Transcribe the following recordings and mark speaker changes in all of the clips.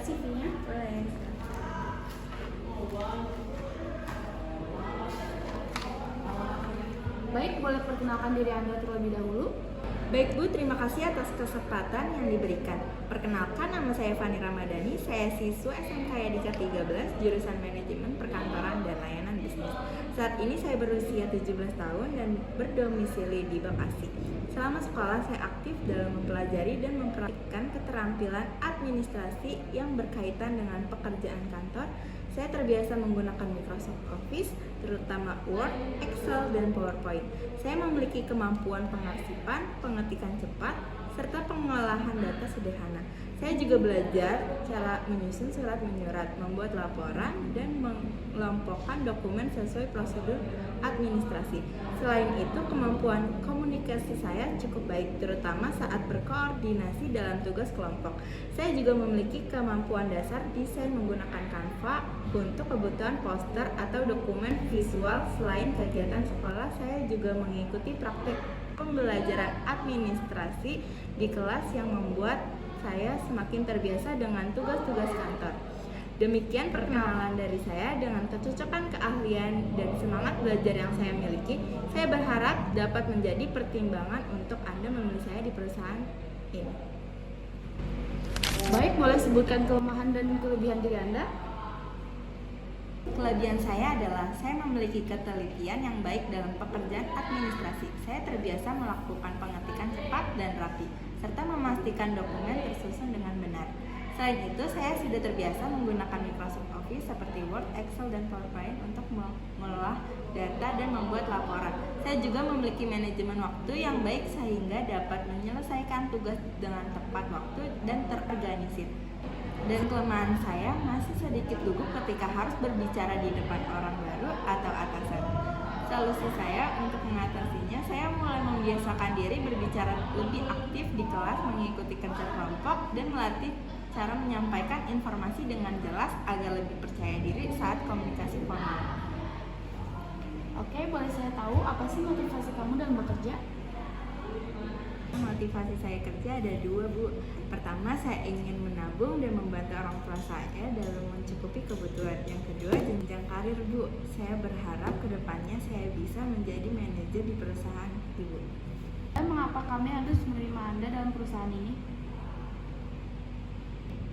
Speaker 1: CV-nya?
Speaker 2: Boleh.
Speaker 1: Baik, boleh perkenalkan diri Anda terlebih dahulu?
Speaker 2: Baik Bu, terima kasih atas kesempatan yang diberikan. Perkenalkan, nama saya Fani Ramadhani, saya siswa SMK Yadika 13, jurusan Manajemen Perkantoran dan Layanan Bisnis. Saat ini saya berusia 17 tahun dan berdomisili di Bekasi. Selama sekolah, saya aktif dalam mempelajari dan mempraktikkan keterampilan administrasi yang berkaitan dengan pekerjaan kantor. Saya terbiasa menggunakan Microsoft Office, terutama Word, Excel, dan PowerPoint. Saya memiliki kemampuan pengarsipan, pengetikan cepat, serta pengolahan data sederhana. Saya juga belajar cara menyusun surat menyurat, membuat laporan, dan mengelompokkan dokumen sesuai prosedur administrasi. Selain itu, kemampuan komunikasi saya cukup baik, terutama saat berkoordinasi dalam tugas kelompok. Saya juga memiliki kemampuan dasar desain menggunakan Canva untuk kebutuhan poster atau dokumen visual. Selain kegiatan sekolah, saya juga mengikuti praktik pembelajaran administrasi di kelas yang membuat saya semakin terbiasa dengan tugas-tugas kantor. Demikian perkenalan dari saya. Dengan kecocokan keahlian dan semangat belajar yang saya miliki, saya berharap dapat menjadi pertimbangan untuk Anda memilih saya di perusahaan ini.
Speaker 1: Baik, boleh sebutkan kelemahan dan kelebihan diri Anda?
Speaker 2: Kelebihan saya adalah saya memiliki ketelitian yang baik dalam pekerjaan administrasi. Saya terbiasa melakukan pengetikan cepat dan rapi, serta memastikan dokumen tersusun dengan benar. Selain itu, saya sudah terbiasa menggunakan Microsoft Office seperti Word, Excel, dan PowerPoint untuk mengolah data dan membuat laporan. Saya juga memiliki manajemen waktu yang baik sehingga dapat menyelesaikan tugas dengan tepat waktu dan terorganisir. Dan kelemahan saya masih sedikit gugup ketika harus berbicara di depan orang baru atau atasan. Solusi saya untuk mengatasinya, saya mulai membiasakan diri berbicara lebih aktif di kelas, mengikuti kerja kelompok, dan melatih cara menyampaikan informasi dengan jelas agar lebih percaya diri saat komunikasi formal.
Speaker 1: Oke, boleh saya tahu apa sih motivasi kamu dalam bekerja?
Speaker 2: Motivasi saya kerja ada dua, Bu. Pertama, saya ingin menabung dan membantu orang tua saya dalam mencukupi kebutuhan. Yang kedua, jenjang karir, Bu. Saya berharap kedepannya saya bisa menjadi manajer di perusahaan Ibu.
Speaker 1: Dan mengapa kami harus menerima Anda dalam perusahaan ini?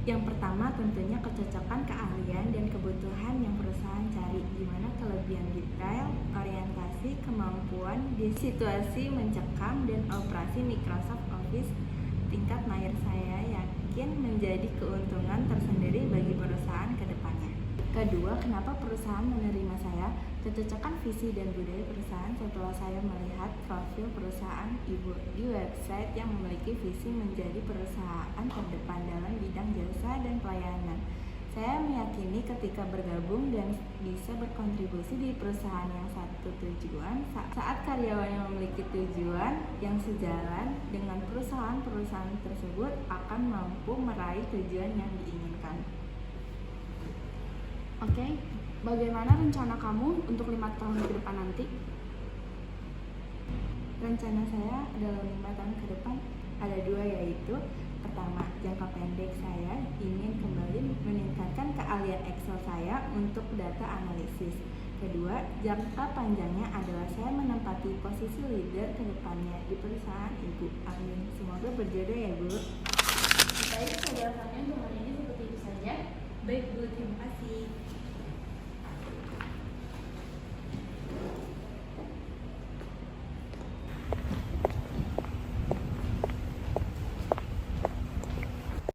Speaker 2: Yang pertama, tentunya kecocokan keahlian dan kebutuhan yang perusahaan cari, di mana kelebihan detail, orientasi, kemampuan di situasi mencekam, dan operasi Microsoft Office tingkat mahir saya yakin menjadi keuntungan tersendiri bagi perusahaan ke depannya. Kedua, kenapa perusahaan menerima saya? Kecocokan visi dan budaya perusahaan setelah saya melihat profil perusahaan Ibu di website yang memiliki visi menjadi perusahaan terdepan dalam bidang jasa dan pelayanan. Saya meyakini ketika bergabung dan bisa berkontribusi di perusahaan yang satu tujuan, saat karyawannya memiliki tujuan yang sejalan dengan perusahaan tersebut akan mampu meraih tujuan yang diinginkan.
Speaker 1: Oke, bagaimana rencana kamu untuk 5 tahun ke depan nanti?
Speaker 2: Rencana saya dalam 5 tahun ke depan ada dua, yaitu pertama, jangka pendek saya ingin kembali meningkatkan keahlian Excel saya untuk data analisis. Kedua, jangka panjangnya adalah saya menempati posisi leader ke depannya di perusahaan Ibu. Amin. Semoga berjodoh ya, Bu.
Speaker 1: Baik, saudara kami untuk hari ini seperti itu saja.
Speaker 2: Baik, Bu. Terima kasih.